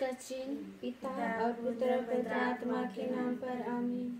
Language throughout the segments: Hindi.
इसका चिन्ह पिता और पुत्र और पवित्र आत्मा के नाम पर आमीन।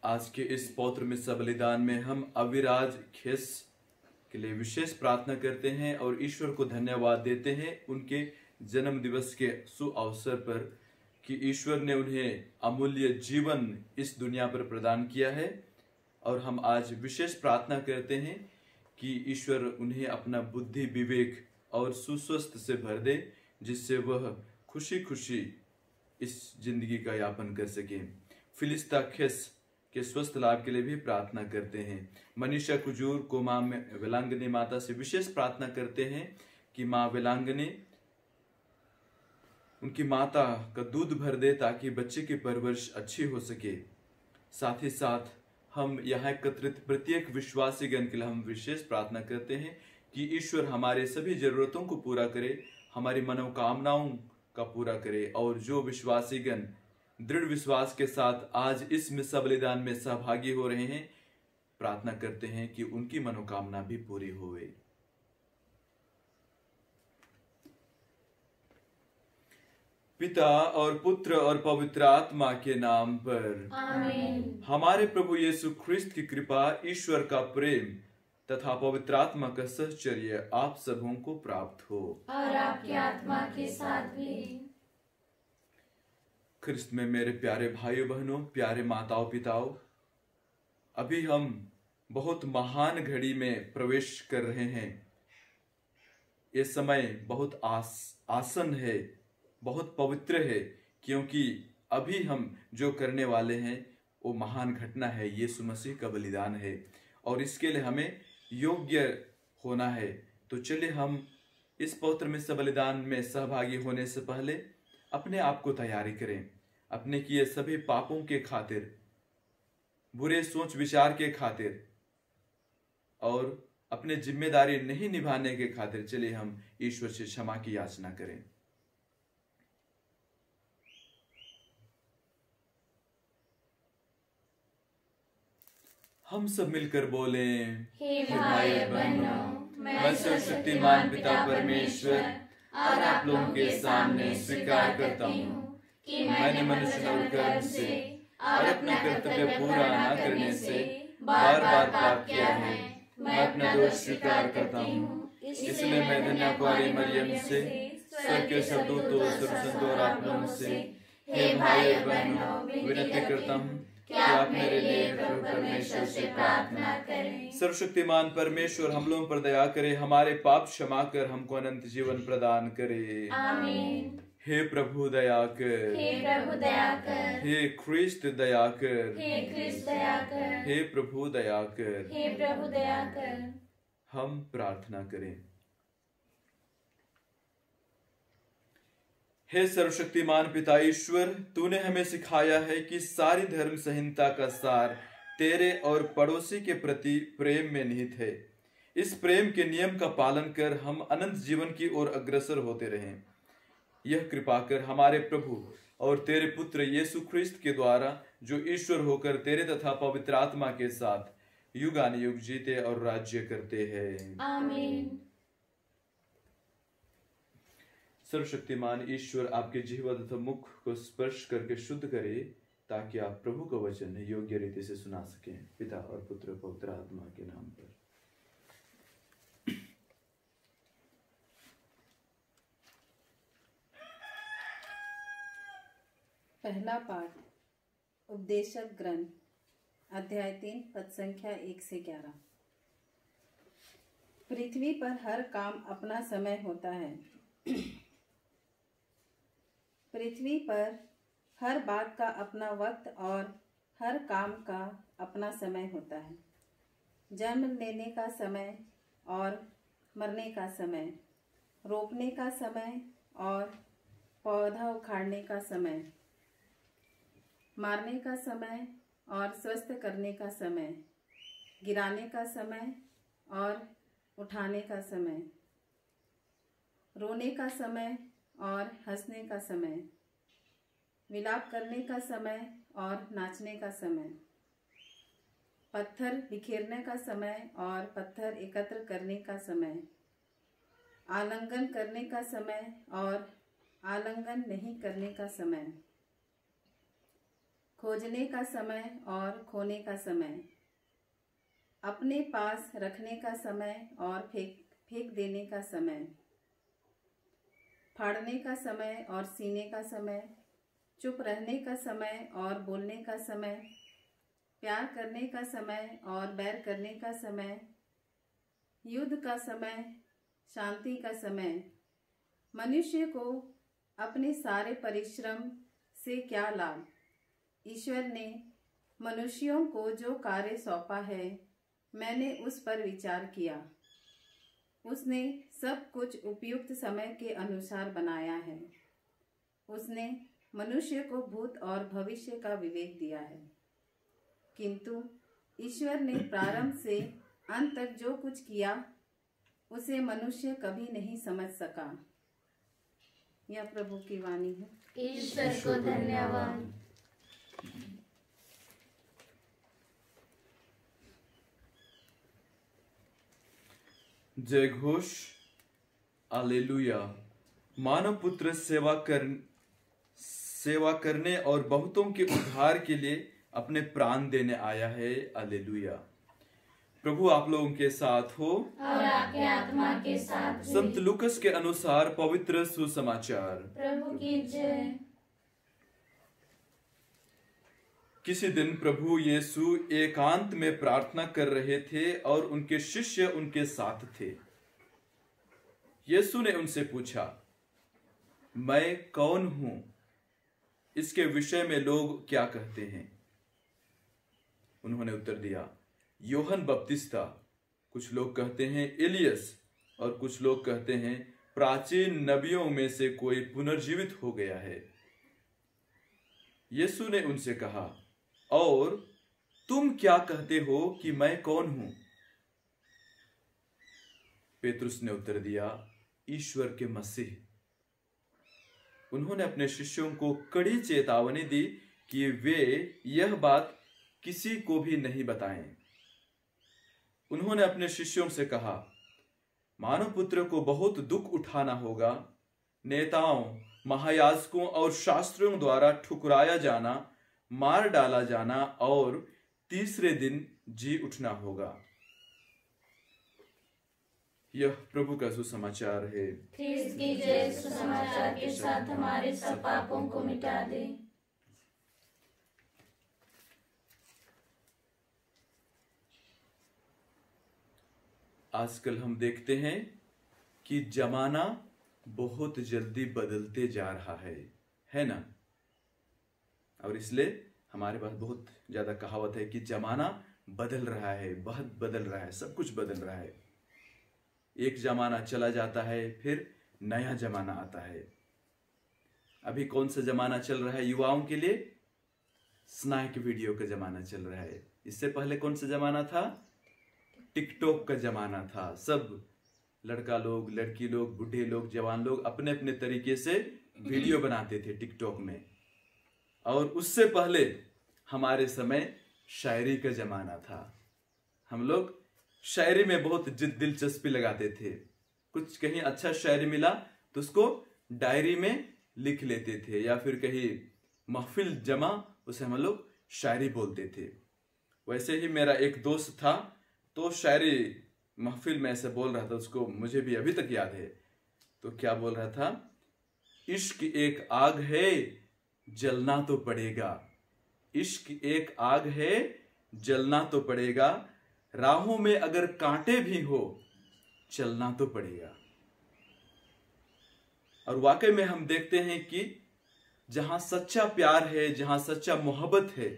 आज के इस पौत्र में बलिदान में हम अविराज खेस के लिए विशेष प्रार्थना करते हैं और ईश्वर को धन्यवाद देते हैं उनके जन्म दिवस के सुअवसर पर कि ईश्वर ने उन्हें अमूल्य जीवन इस दुनिया पर प्रदान किया है। और हम आज विशेष प्रार्थना करते हैं कि ईश्वर उन्हें अपना बुद्धि विवेक और सुस्वस्थ से भर दे, जिससे वह खुशी खुशी इस जिंदगी का यापन कर सके। फिलिस्ता खेस के स्वस्थ लाभ के लिए भी प्रार्थना करते हैं। मनीषा कुजूर को मां वेलांगनी माता से विशेष प्रार्थना करते हैं कि मां वेलांगनी उनकी माता का दूध भर दे ताकि बच्चे की परवरिश अच्छी हो सके। साथ ही साथ हम यहाँ एकत्रित प्रत्येक विश्वासी गण के लिए हम विशेष प्रार्थना करते हैं कि ईश्वर हमारे सभी जरूरतों को पूरा करे, हमारी मनोकामनाओं का पूरा करे। और जो विश्वासी गण दृढ़ विश्वास के साथ आज इस मिस्सा बलिदान में सहभागी हो रहे हैं, प्रार्थना करते हैं कि उनकी मनोकामना भी पूरी होवे। पिता और पुत्र और पवित्र आत्मा के नाम पर आमीन। हमारे प्रभु यीशु ख्रिस्त की कृपा, ईश्वर का प्रेम तथा पवित्र आत्मा का सहचर्य आप सबों को प्राप्त हो और आपकी आत्मा के साथ भी। ख्रिस्त में मेरे प्यारे भाइयों बहनों, प्यारे माताओं पिताओं, अभी हम बहुत महान घड़ी में प्रवेश कर रहे हैं। ये समय बहुत आसन है, बहुत पवित्र है, क्योंकि अभी हम जो करने वाले हैं वो महान घटना है, यीशु मसीह का बलिदान है और इसके लिए हमें योग्य होना है। तो चलिए हम इस पवित्र मिस्सा बलिदान में सहभागी होने से पहले अपने आप को तैयारी करें, अपने किए सभी पापों के खातिर, बुरे सोच विचार के खातिर और अपने जिम्मेदारी नहीं निभाने के खातिर चलिए हम ईश्वर से क्षमा की याचना करें। हम सब मिलकर बोलें, हे भाई बहनों, मैं सर्वशक्तिमान पिता परमेश्वर और आप लोगों के सामने स्वीकार करता हूँ कि मैंने मनुष्य और कर्म से और अपना कर्तव्य पूरा न करने से बार बार पाप किया है। मैं अपना दोष स्वीकार करता हूँ, इसलिए मैं धन्य कुंवारी मरियम से, स्वर्ग के सब दूतों, सब संतों और आप लोगों से हे भाई और बहनों, विनती करता हूँ कि आप मेरे लिए प्रभु परमेश्वर से प्रार्थना करें। सर्वशक्तिमान परमेश्वर हम लोगों पर दया करे, हमारे पाप क्षमा कर हमको अनंत जीवन प्रदान करे। आमीन। हे प्रभु दया कर, हे प्रभु दया कर, हे ख्रिस्त दया कर, हे ख्रिस्त दया कर, हे प्रभु दया कर। हे प्रभु दया कर। हम प्रार्थना करें। हे सर्वशक्तिमान पिता ईश्वर, तूने हमें सिखाया है कि सारी धर्म संहिता का सार तेरे और पड़ोसी के प्रति प्रेम में निहित है। इस प्रेम के नियम का पालन कर हम अनंत जीवन की ओर अग्रसर होते रहें। यह कृपा कर हमारे प्रभु और तेरे पुत्र यीशु ख्रिस्त के द्वारा, जो ईश्वर होकर तेरे तथा पवित्र आत्मा के साथ युगानुयुग जीते और राज्य करते हैं। आमीन। सर्वशक्तिमान ईश्वर आपके जिह्वा तथा मुख को स्पर्श करके शुद्ध करे, ताकि आप प्रभु का वचन योग्य रीति से सुना सकें। पिता और पुत्र और पवित्र आत्मा के नाम पर। पहला पाठ, उपदेशक ग्रंथ, अध्याय 3, पद संख्या 1 से 11। पृथ्वी पर हर काम अपना समय होता है। पृथ्वी पर हर बात का अपना वक्त और हर काम का अपना समय होता है। जन्म लेने का समय और मरने का समय, रोपने का समय और पौधा उखाड़ने का समय, मारने का समय और स्वस्थ करने का समय, गिराने का समय और उठाने का समय, रोने का समय और हंसने का समय, विलाप करने का समय और नाचने का समय, पत्थर बिखेरने का समय और पत्थर एकत्र करने का समय, आलिंगन करने का समय और आलिंगन नहीं करने का समय, खोजने का समय और खोने का समय, अपने पास रखने का समय और फेंक देने का समय, फाड़ने का समय और सीने का समय, चुप रहने का समय और बोलने का समय, प्यार करने का समय और बैर करने का समय, युद्ध का समय, शांति का समय। मनुष्य को अपने सारे परिश्रम से क्या लाभ? ईश्वर ने मनुष्यों को जो कार्य सौंपा है, मैंने उस पर विचार किया। उसने सब कुछ उपयुक्त समय के अनुसार बनाया है। उसने मनुष्य को भूत और भविष्य का विवेक दिया है। किंतु ईश्वर ने प्रारंभ से अंत तक जो कुछ किया, उसे मनुष्य कभी नहीं समझ सका। यह प्रभु की वाणी है। ईश्वर को धन्यवाद। जय घोष, हालेलुया। मानव पुत्र सेवा करने और बहुतों के उद्धार के लिए अपने प्राण देने आया है। हालेलुया। प्रभु आप लोगों के साथ हो और आपके आत्मा के साथ भी। संत लूकस के अनुसार पवित्र सुसमाचार। प्रभु की जय। किसी दिन प्रभु यीशु एकांत में प्रार्थना कर रहे थे और उनके शिष्य उनके साथ थे। यीशु ने उनसे पूछा, मैं कौन हूं? इसके विषय में लोग क्या कहते हैं? उन्होंने उत्तर दिया, यूहन्ना बपतिस्ता, कुछ लोग कहते हैं एलियस और कुछ लोग कहते हैं प्राचीन नबियों में से कोई पुनर्जीवित हो गया है। यीशु ने उनसे कहा, और तुम क्या कहते हो कि मैं कौन हूं? पेतरुस ने उत्तर दिया, ईश्वर के मसीह। उन्होंने अपने शिष्यों को कड़ी चेतावनी दी कि वे यह बात किसी को भी नहीं बताएं। उन्होंने अपने शिष्यों से कहा, मानव पुत्र को बहुत दुख उठाना होगा, नेताओं, महायाजकों और शास्त्रियों द्वारा ठुकराया जाना, मार डाला जाना और तीसरे दिन जी उठना होगा। यह प्रभु का सुसमाचार है। ख्रीस्त की जय सुसमाचार के साथ हमारे सब पापों को मिटा दे। आजकल हम देखते हैं कि जमाना बहुत जल्दी बदलते जा रहा है ना। और इसलिए हमारे पास बहुत ज्यादा कहावत है कि जमाना बदल रहा है, बहुत बदल रहा है, सब कुछ बदल रहा है। एक जमाना चला जाता है, फिर नया जमाना आता है। अभी कौन सा जमाना चल रहा है युवाओं के लिए? स्नैक वीडियो का जमाना चल रहा है। इससे पहले कौन सा जमाना था? टिकटॉक का जमाना था। सब लड़का लोग, लड़की लोग, बूढ़े लोग, जवान लोग अपने अपने तरीके से वीडियो बनाते थे टिकटॉक में। और उससे पहले हमारे समय शायरी का जमाना था। हम लोग शायरी में बहुत दिलचस्पी लगाते थे। कुछ कहीं अच्छा शायरी मिला तो उसको डायरी में लिख लेते थे, या फिर कहीं महफिल जमा, उसे हम लोग शायरी बोलते थे। वैसे ही मेरा एक दोस्त था, तो शायरी महफिल में ऐसे बोल रहा था, उसको मुझे भी अभी तक याद है। तो क्या बोल रहा था? इश्क एक आग है, जलना तो पड़ेगा। इश्क एक आग है, जलना तो पड़ेगा। राहों में अगर कांटे भी हो, चलना तो पड़ेगा। और वाकई में हम देखते हैं कि जहां सच्चा प्यार है, जहां सच्चा मोहब्बत है,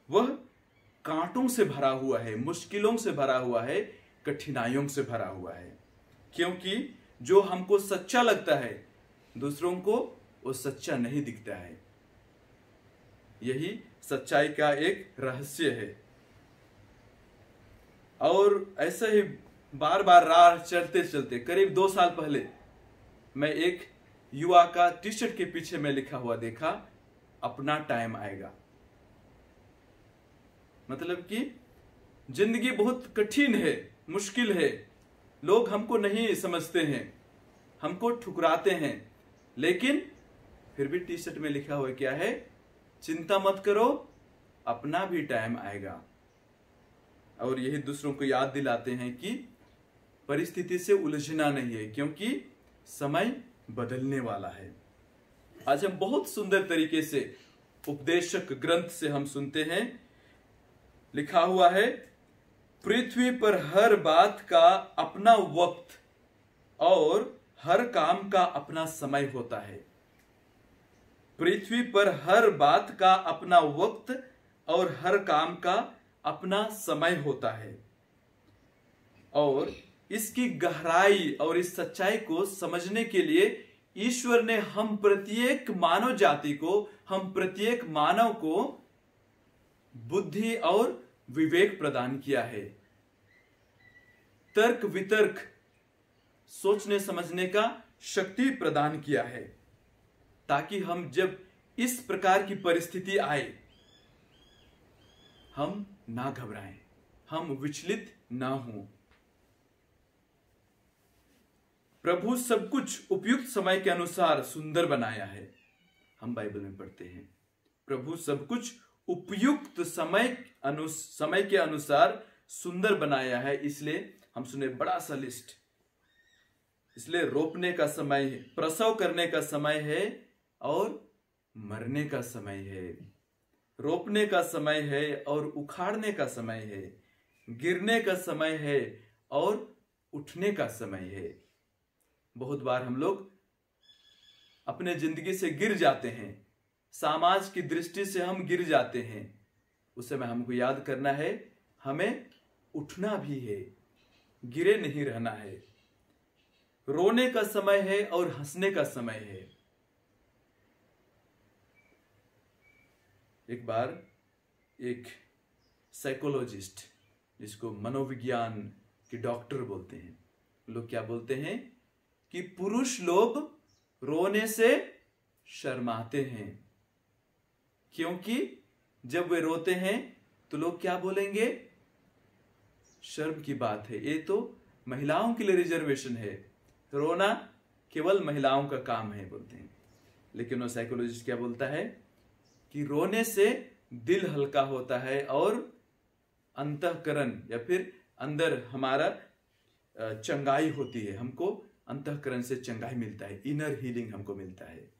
वह कांटों से भरा हुआ है, मुश्किलों से भरा हुआ है, कठिनाइयों से भरा हुआ है। क्योंकि जो हमको सच्चा लगता है, दूसरों को वो सच्चा नहीं दिखता है। यही सच्चाई का एक रहस्य है। और ऐसे ही बार बार राह चलते चलते करीब 2 साल पहले मैं एक युवा का टी शर्ट के पीछे में लिखा हुआ देखा, अपना टाइम आएगा। मतलब कि जिंदगी बहुत कठिन है, मुश्किल है, लोग हमको नहीं समझते हैं, हमको ठुकराते हैं, लेकिन फिर भी टी शर्ट में लिखा हुआ क्या है? चिंता मत करो, अपना भी टाइम आएगा। और यही दूसरों को याद दिलाते हैं कि परिस्थिति से उलझना नहीं है, क्योंकि समय बदलने वाला है। आज हम बहुत सुंदर तरीके से उपदेशक ग्रंथ से हम सुनते हैं, लिखा हुआ है, पृथ्वी पर हर बात का अपना वक्त और हर काम का अपना समय होता है। पृथ्वी पर हर बात का अपना वक्त और हर काम का अपना समय होता है। और इसकी गहराई और इस सच्चाई को समझने के लिए ईश्वर ने हम प्रत्येक मानव जाति को, हम प्रत्येक मानव को बुद्धि और विवेक प्रदान किया है। तर्क वितर्क, सोचने समझने का शक्ति प्रदान किया है, ताकि हम जब इस प्रकार की परिस्थिति आए, हम ना घबराएं, हम विचलित ना हों। प्रभु सब कुछ उपयुक्त समय के अनुसार सुंदर बनाया है। हम बाइबल में पढ़ते हैं, प्रभु सब कुछ उपयुक्त समय के अनुसार सुंदर बनाया है। इसलिए हम सुने बड़ा सा लिस्ट। इसलिए रोपने का समय है, प्रसव करने का समय है और मरने का समय है। रोपने का समय है और उखाड़ने का समय है। गिरने का समय है और उठने का समय है। बहुत बार हम लोग अपने जिंदगी से गिर जाते हैं, समाज की दृष्टि से हम गिर जाते हैं। उस समय हमको याद करना है, हमें उठना भी है, गिरे नहीं रहना है। रोने का समय है और हंसने का समय है। एक बार एक साइकोलॉजिस्ट, जिसको मनोविज्ञान के डॉक्टर बोलते हैं, लोग क्या बोलते हैं कि पुरुष लोग रोने से शर्माते हैं, क्योंकि जब वे रोते हैं तो लोग क्या बोलेंगे? शर्म की बात है, ये तो महिलाओं के लिए रिजर्वेशन है, रोना केवल महिलाओं का काम है बोलते हैं। लेकिन वो साइकोलॉजिस्ट क्या बोलता है कि रोने से दिल हल्का होता है और अंतःकरण या फिर अंदर हमारा चंगाई होती है, हमको अंतःकरण से चंगाई मिलता है, इनर हीलिंग हमको मिलता है।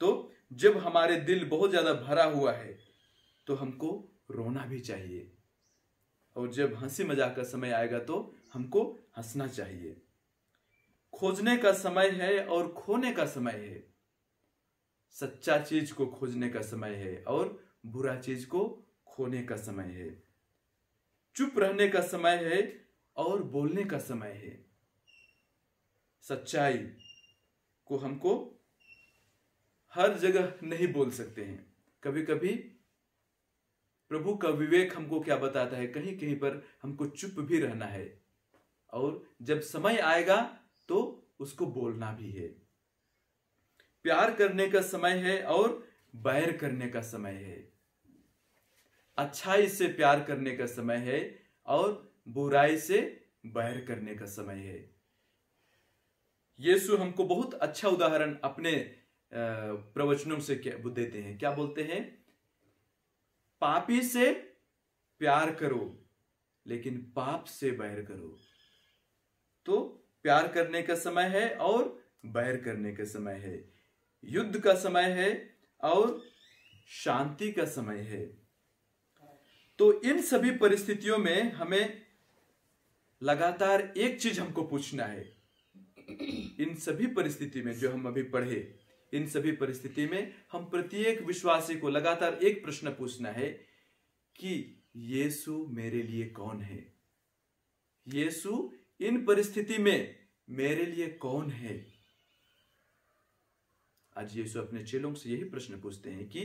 तो जब हमारे दिल बहुत ज्यादा भरा हुआ है तो हमको रोना भी चाहिए, और जब हंसी मजाक का समय आएगा तो हमको हंसना चाहिए। खोजने का समय है और खोने का समय है। सच्चा चीज को खोजने का समय है और बुरा चीज को खोने का समय है। चुप रहने का समय है और बोलने का समय है। सच्चाई को हमको हर जगह नहीं बोल सकते हैं। कभी कभी प्रभु का विवेक हमको क्या बताता है, कहीं कहीं पर हमको चुप भी रहना है, और जब समय आएगा तो उसको बोलना भी है। प्यार करने का समय है और बैर करने का समय है। अच्छाई से प्यार करने का समय है और बुराई से बैर करने का समय है। यीशु हमको बहुत अच्छा उदाहरण अपने प्रवचनों से देते हैं। क्या बोलते हैं? पापी से प्यार करो लेकिन पाप से बैर करो। तो प्यार करने का समय है और बैर करने का समय है। युद्ध का समय है और शांति का समय है। तो इन सभी परिस्थितियों में हमें लगातार एक चीज हमको पूछना है। इन सभी परिस्थिति में जो हम अभी पढ़े, इन सभी परिस्थिति में हम प्रत्येक विश्वासी को लगातार एक प्रश्न पूछना है कि यीशु मेरे लिए कौन है? यीशु इन परिस्थिति में मेरे लिए कौन है? आज यीशु अपने चेलों से यही प्रश्न पूछते हैं कि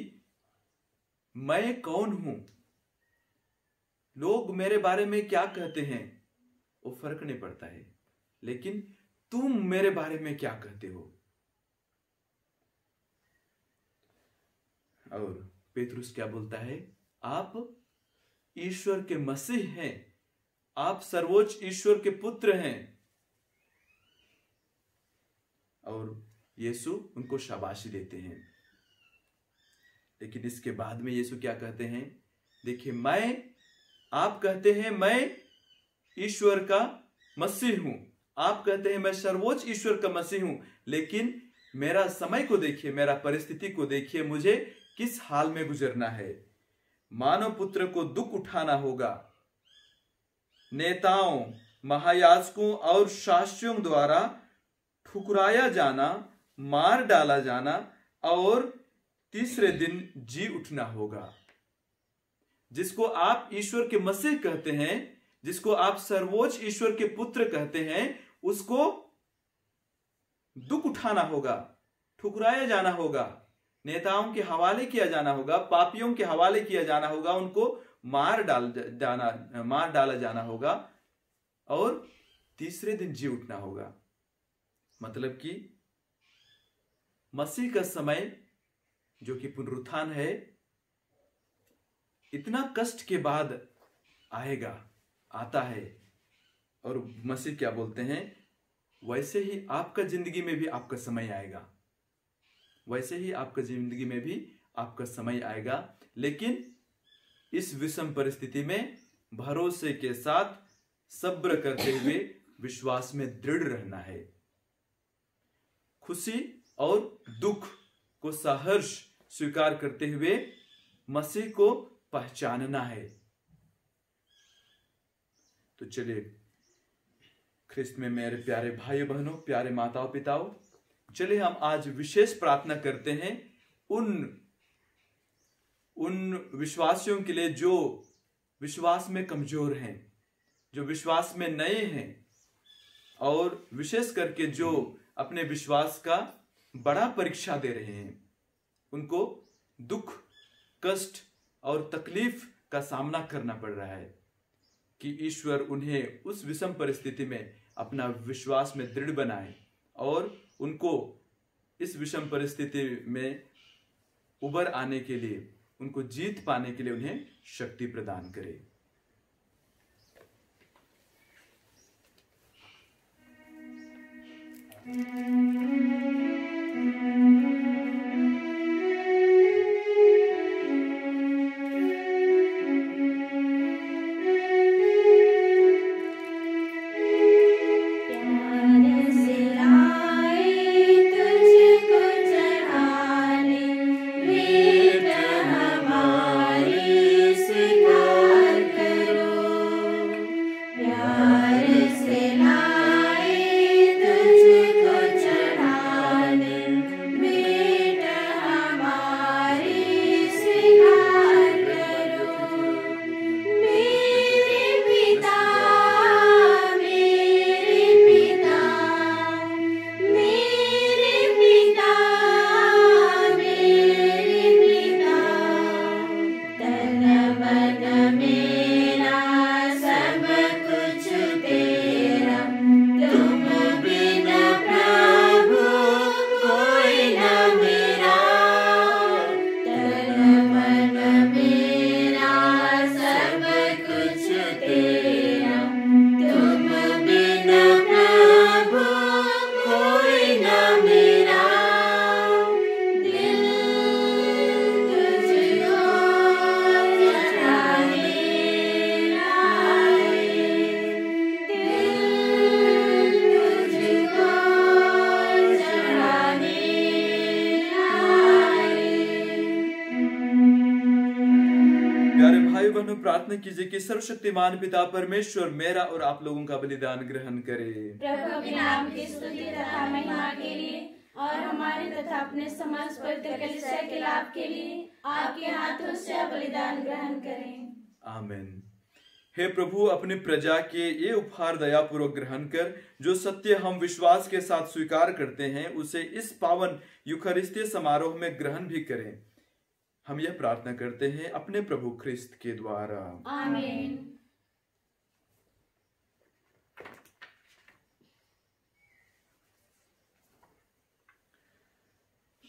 मैं कौन हूं? लोग मेरे बारे में क्या कहते हैं वो फर्क नहीं पड़ता है, लेकिन तुम मेरे बारे में क्या कहते हो? और पेतरुस क्या बोलता है? आप ईश्वर के मसीह हैं, आप सर्वोच्च ईश्वर के पुत्र हैं। और यीशु उनको शाबाशी देते हैं। लेकिन इसके बाद में यीशु क्या कहते हैं? देखिए, आप कहते हैं मैं ईश्वर का मसीह हूं, आप कहते हैं मैं सर्वोच्च ईश्वर का मसीह हूं, लेकिन मेरा समय को देखिए, मेरा परिस्थिति को देखिए, मुझे किस हाल में गुजरना है। मानव पुत्र को दुख उठाना होगा, नेताओं, महायाजकों और शास्त्रियों द्वारा ठुकराया जाना, मार डाला जाना और तीसरे दिन जी उठना होगा। जिसको आप ईश्वर के मसीह कहते हैं, जिसको आप सर्वोच्च ईश्वर के पुत्र कहते हैं, उसको दुख उठाना होगा, ठुकराया जाना होगा, नेताओं के हवाले किया जाना होगा, पापियों के हवाले किया जाना होगा, उनको मार डाला जाना होगा और तीसरे दिन जी उठना होगा। मतलब कि मसीह का समय जो कि पुनरुत्थान है, इतना कष्ट के बाद आता है। और मसीह क्या बोलते हैं? वैसे ही आपका जिंदगी में भी आपका समय आएगा, वैसे ही आपका जिंदगी में भी आपका समय आएगा। लेकिन इस विषम परिस्थिति में भरोसे के साथ सब्र करते हुए विश्वास में दृढ़ रहना है। खुशी और दुख को सहर्ष स्वीकार करते हुए मसीह को पहचानना है। तो चलिए ख्रिस्त में मेरे प्यारे भाई बहनों, प्यारे माताओं पिताओं, चलिए हम आज विशेष प्रार्थना करते हैं उन विश्वासियों के लिए जो विश्वास में कमजोर हैं, जो विश्वास में नए हैं, और विशेष करके जो अपने विश्वास का बड़ा परीक्षा दे रहे हैं। उनको दुख, कष्ट और तकलीफ का सामना करना पड़ रहा है कि ईश्वर उन्हें उस विषम परिस्थिति में अपना विश्वास में दृढ़ बनाए और उनको इस विषम परिस्थिति में उबर आने के लिए, उनको जीत पाने के लिए उन्हें शक्ति प्रदान करे। प्यारे भाई बहनों, प्रार्थना कीजिए कि सर्वशक्तिमान पिता परमेश्वर मेरा और आप लोगों का बलिदान ग्रहण करे। प्रभु के नाम की स्तुति तथा महिमा के लिए और हमारे तथा अपने समस्त पवित्र कलीसिया के लाभ के लिए आपके हाथों से बलिदान ग्रहण करें। आमीन। हे प्रभु, अपनी प्रजा के ये उपहार दयापूर्वक ग्रहण कर, जो सत्य हम विश्वास के साथ स्वीकार करते हैं, उसे इस पावन यूखरिस्तीय समारोह में ग्रहण भी करें। हम यह प्रार्थना करते हैं अपने प्रभु ख्रिस्त के द्वारा। आमीन।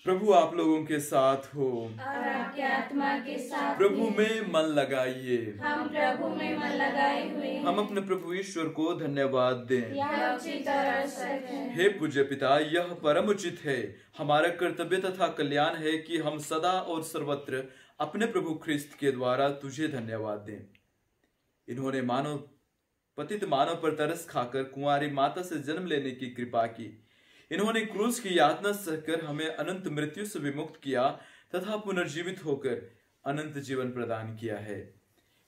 प्रभु आप लोगों के साथ हो और आपके आत्मा के साथ प्रभु भी। में मन लगाइए। हम प्रभु में मन लगाए हुए हम अपने प्रभु ईश्वर को धन्यवाद दें। यह उचित और आवश्यक है। हे पूज्य पिता, यह परम उचित है, हमारा कर्तव्य तथा कल्याण है कि हम सदा और सर्वत्र अपने प्रभु ख्रिस्त के द्वारा तुझे धन्यवाद दें। इन्होंने पतित मानव पर तरस खाकर कुंवारी माता से जन्म लेने की कृपा की। इन्होंने क्रूस की यातना सहकर हमें अनंत मृत्यु से विमुक्त किया तथा पुनर्जीवित होकर अनंत जीवन प्रदान किया है।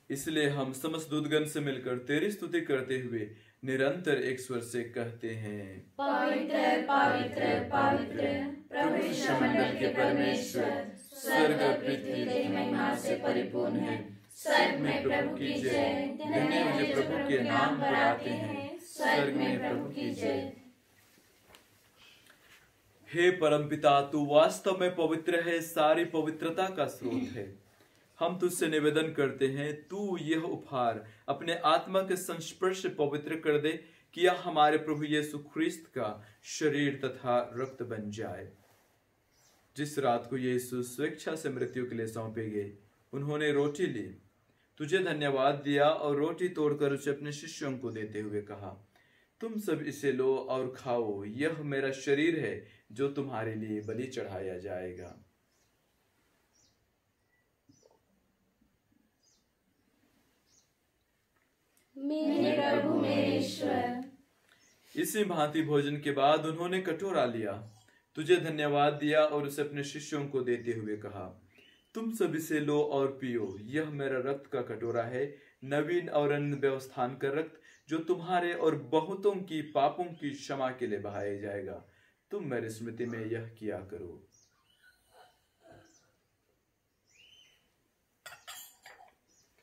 इसलिए हम समस्त दूतगण से मिलकर तेरी स्तुति करते हुए निरंतर एक स्वर से कहते हैं, पवित्र पवित्र पवित्र प्रभु विश्वमंडल के परमेश्वर, स्वर्ग और पृथ्वी तेरी महिमा से परिपूर्ण है। स्वर्ग में प्रभु की जय, धन्य है जो प्रभु के नाम पर आते हैं। स्वर्ग में प्रभु की जय। हे परमपिता, तू वास्तव में पवित्र है, सारी पवित्रता का स्रोत है। हम तुझसे निवेदन करते हैं, तू यह उपहार अपने आत्मा के संस्पर्श से पवित्र कर दे कि यह हमारे प्रभु यीशु ख्रिस्त का शरीर तथा रक्त बन जाए। जिस रात को यीशु स्वेच्छा से मृत्यु के लिए सौंपे गए, उन्होंने रोटी ली, तुझे धन्यवाद दिया और रोटी तोड़कर उसे अपने शिष्यों को देते हुए कहा, तुम सब इसे लो और खाओ, यह मेरा शरीर है जो तुम्हारे लिए बलि चढ़ाया जाएगा। मेरे प्रभु मेरे ईश्वर। इसी भांति भोजन के बाद उन्होंने कटोरा लिया, तुझे धन्यवाद दिया और उसे अपने शिष्यों को देते हुए कहा, तुम सब इसे लो और पियो, यह मेरा रक्त का कटोरा है, नवीन और अनंत व्यवस्थान का रक्त, जो तुम्हारे और बहुतों की पापों की क्षमा के लिए बहाया जाएगा। तुम मेरी स्मृति में यह किया करो।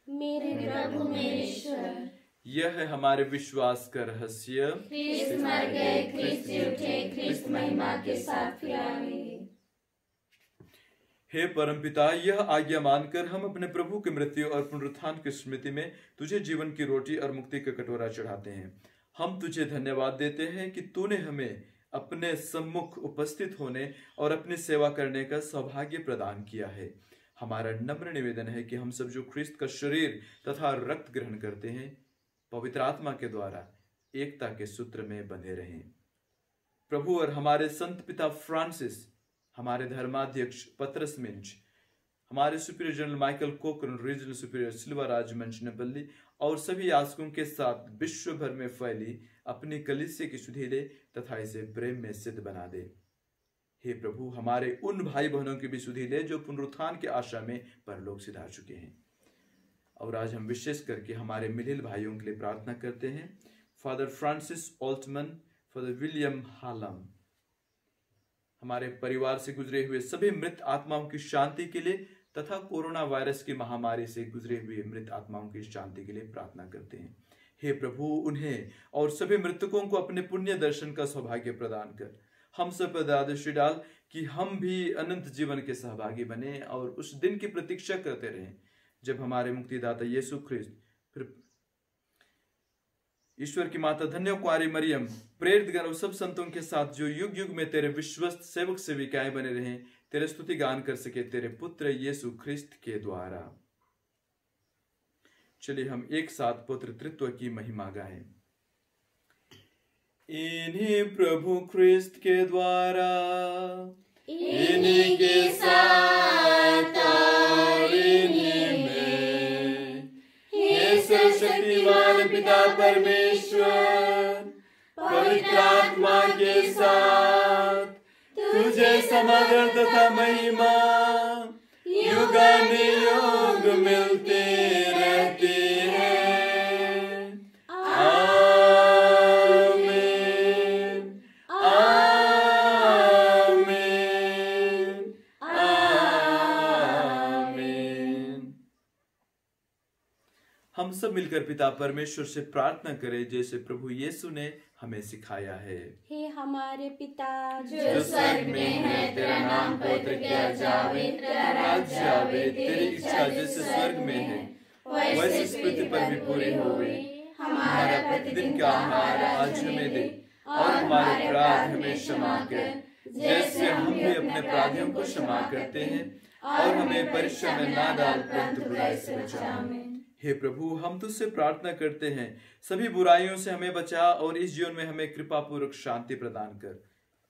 मेरे प्रभु मेरे ईश्वर। यह है हमारे विश्वास का रहस्य। ख्रिस्त मर गए, ख्रिस्त जी उठे, ख्रिस्त महिमा के साथ फिर आएंगे। हे परमपिता, यह आज्ञा मानकर हम अपने प्रभु की मृत्यु और पुनरुत्थान की स्मृति में तुझे जीवन की रोटी और मुक्ति का कटोरा चढ़ाते हैं। हम तुझे धन्यवाद देते हैं कि तूने हमें अपने सम्मुख उपस्थित होने और अपनी सेवा करने का सौभाग्य प्रदान किया है। हमारा नम्र निवेदन है कि हम सब जो ख्रिस्त का शरीर तथा रक्त ग्रहण करते हैं, पवित्र आत्मा के द्वारा एकता के सूत्र में बंधे रहें। प्रभु और हमारे संत पिता फ्रांसिस, हमारे धर्माध्यक्ष पत्रस मिंच, हमारे superior general Michael Cochran, regional superior Silva Raj Manchanapalli और सभी याजकों के साथ विश्व भर में फैली अपनी कलीसिया की सुधि दे तथा इसे प्रेम में सिद्ध बना दे। हे प्रभु, हमारे उन भाई बहनों की भी सुधि ले जो पुनरुत्थान की आशा में परलोक सिधार चुके हैं। और आज हम विशेष करके हमारे मिलिल भाइयों के लिए प्रार्थना करते हैं। Father Francis Altman, father William Hallam, हमारे परिवार से गुजरे हुए सभी मृत आत्माओं की शांति के लिए तथा कोरोना वायरस की महामारी से गुजरे हुए मृत आत्माओं की शांति के लिए प्रार्थना करते हैं। हे प्रभु, उन्हें और सभी मृतकों को अपने पुण्य दर्शन का सौभाग्य प्रदान कर। हम सब पर दयादृष्टि डाल कि हम भी अनंत जीवन के सहभागी बने और उस दिन की प्रतीक्षा करते रहें जब हमारे मुक्तिदाता यीशु ख्रिस्त, फिर ईश्वर की माता धन्य कुंवारी मरियम, प्रेरितगण और सब संतों के साथ जो युग युग में तेरे विश्वस्त सेवक सेविकाएं बने रहें, तेरे स्तुति गान कर सके तेरे पुत्र यीशु ख्रिस्त के द्वारा। चलिए हम एक साथ पुत्र त्रित्व की महिमा गाएं। इन्हीं प्रभु ख्रिस्त के द्वारा, इन्हीं के साथ और इन्हीं में, हे सर्वशक्तिमान पिता परमेश्वर, पवित्र आत्मा के साथ तुझे समग्र तथा महिमा युगानुयुग सुख मिलती रहती है। आमीन, आमीन, आमीन। हम सब मिलकर पिता परमेश्वर से प्रार्थना करें जैसे प्रभु यीशु ने हमें सिखाया है। हे हमारे पिता जो स्वर्ग में है, तेरा नाम पवित्र किया जावे, तेरा राज्य आवे, तेरी इच्छा जैसे स्वर्ग में है वैसे इस पृथ्वी पर भी पूरी होवे। हमारा प्रतिदिन का आहार आज हमें दे, और हमारे अपराध हमें क्षमा कर जैसे हम भी अपने अपराधियों को क्षमा करते हैं, और हमें परीक्षा में ना डाल परंतु बुराई से बचा। हे प्रभु, हम तुझसे प्रार्थना करते हैं, सभी बुराइयों से हमें बचा और इस जीवन में हमें कृपा पूर्वक शांति प्रदान कर।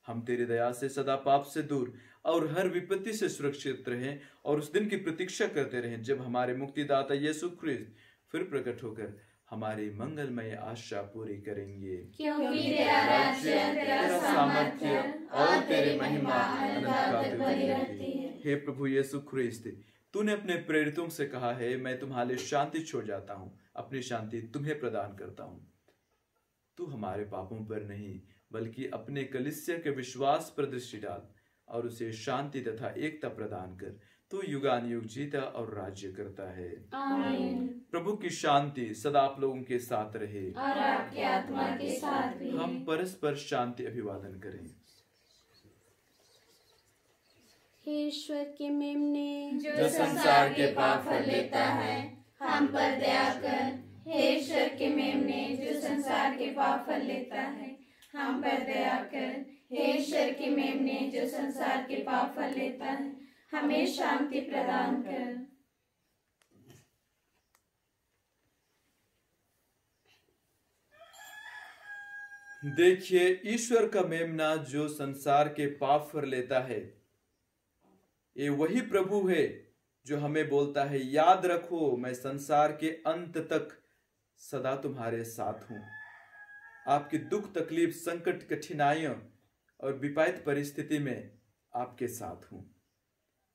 हम तेरी दया से सदा पाप से दूर और हर विपत्ति से सुरक्षित रहें, और उस दिन की प्रतीक्षा करते रहें जब हमारे मुक्तिदाता यीशु ख्रिस्त फिर प्रकट होकर हमारी मंगलमय आशा पूरी करेंगे। क्योंकि तेरा राज्य, तेरा सामर्थ्य और तेरी महिमा अनंत बनी रहती है। हे प्रभु यीशु ख्रिस्त, तूने अपने प्रेरितों से कहा है, मैं तुम्हारे शांति छोड़ जाता हूँ, अपनी शांति तुम्हें प्रदान करता हूँ। तू हमारे पापों पर नहीं बल्कि अपने कलीसिया के विश्वास पर दृष्टि डाल और उसे शांति तथा एकता प्रदान कर। तू युगानुयुग जीता और राज्य करता है। आमीन। प्रभु की शांति सदा आप लोगों के साथ रहे और आपकी आत्मा के साथ भी। हम परस्पर शांति अभिवादन करें। हे ईश्वर के मेमने जो संसार के पाप फल लेता है, हम पर दया कर। हे ईश्वर के मेमने जो संसार के पाप फल लेता है, हम पर दया कर। हे ईश्वर के मेमने जो संसार के पाप फल लेता है, हमें शांति प्रदान कर। देखिए, ईश्वर का मेमना जो संसार के पाप फर लेता है, ये वही प्रभु है जो हमें बोलता है, याद रखो मैं संसार के अंत तक सदा तुम्हारे साथ हूं। आपकी दुख तकलीफ संकट कठिनाइयों और विपरीत परिस्थिति में आपके साथ हूं।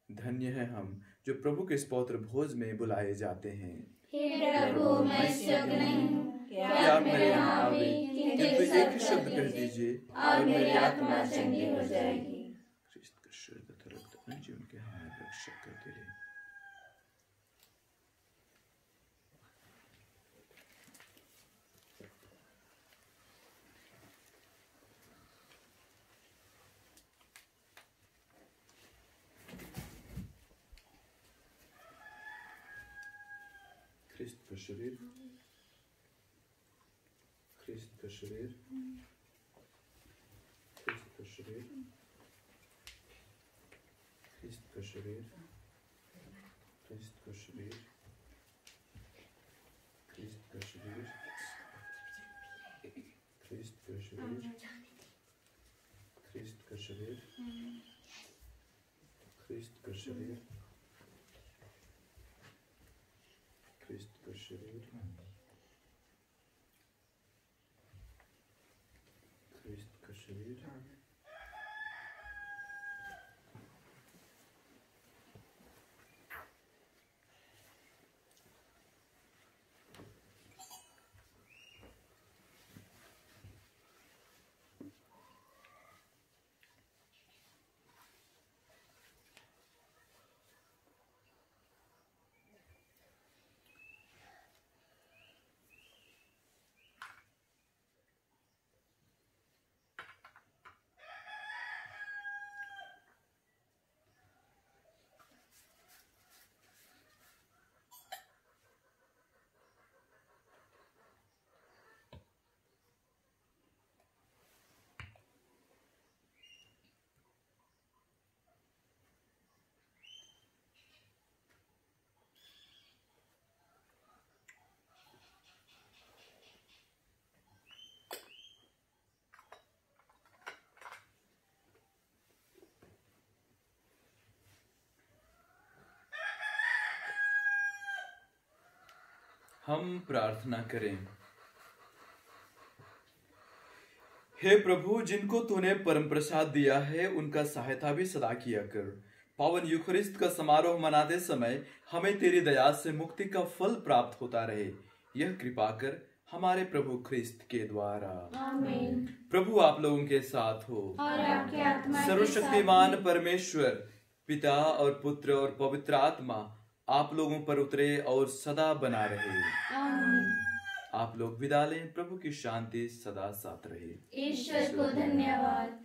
धन्य है हम जो प्रभु के इस पवित्र भोज में बुलाए जाते हैं। हे प्रभु, मैं योग्य नहीं हूँ कि आप मेरे यहाँ आवे, किंतु किंतु एक शब्द कह दीजिए और मेरी आत्मा चंगी हो जाएगी। ख्रिस्त का शरीर तथा रक्त अपने जीवन के हमारे रक्षक करते रहे। ख्रिस्त का शरीर, ख्रिस्त का शरीर, ख्रिस्त का शरीर, ख्रिस्त का शरीर, ख्रिस्त का शरीर, ख्रिस्त का शरीर, ख्रिस्त का शरीर, ख्रिस्त का शरीर, ख्रिस्त का शरीर, ख्रिस्त का शरीर, ख्रिस्त का शरीर, हम प्रार्थना करें। हे प्रभु, जिनको तूने परम प्रसाद दिया है उनका सहायता भी सदा किया कर। पावन यूखरिस्त का समारोह मनाते समय हमें तेरी दया से मुक्ति का फल प्राप्त होता रहे, यह कृपा कर हमारे प्रभु ख्रिस्त के द्वारा। आमीन। प्रभु आप लोगों के साथ हो और आपके आत्मा के सर्वशक्तिमान परमेश्वर पिता और पुत्र और पवित्र आत्मा आप लोगों पर उतरे और सदा बना रहे। आमीन। आप लोग विदा लें। प्रभु की शांति सदा साथ रहे। ईश्वर को धन्यवाद।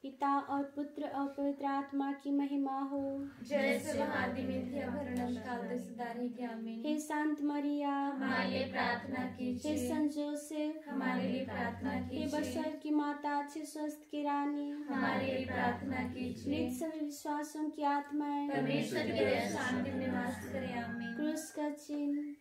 पिता और पुत्र और पवित्र आत्मा की महिमा हो। जैसे आदि मिथ्या भरणम काल सदारी के आमीन। हे संत मरिया हमारे लिए प्रार्थना हे कीजिए। संत जोसेफ हमारे लिए प्रार्थना हे कीजिए। बशर की माता अच्छे स्वस्थ की रानी हमारे लिए प्रार्थना कीजिए। मृत सभी विश्वासों की आत्माएं परमेश्वर की दया शांति में निवास करे। आमीन। क्रूस का चिन्ह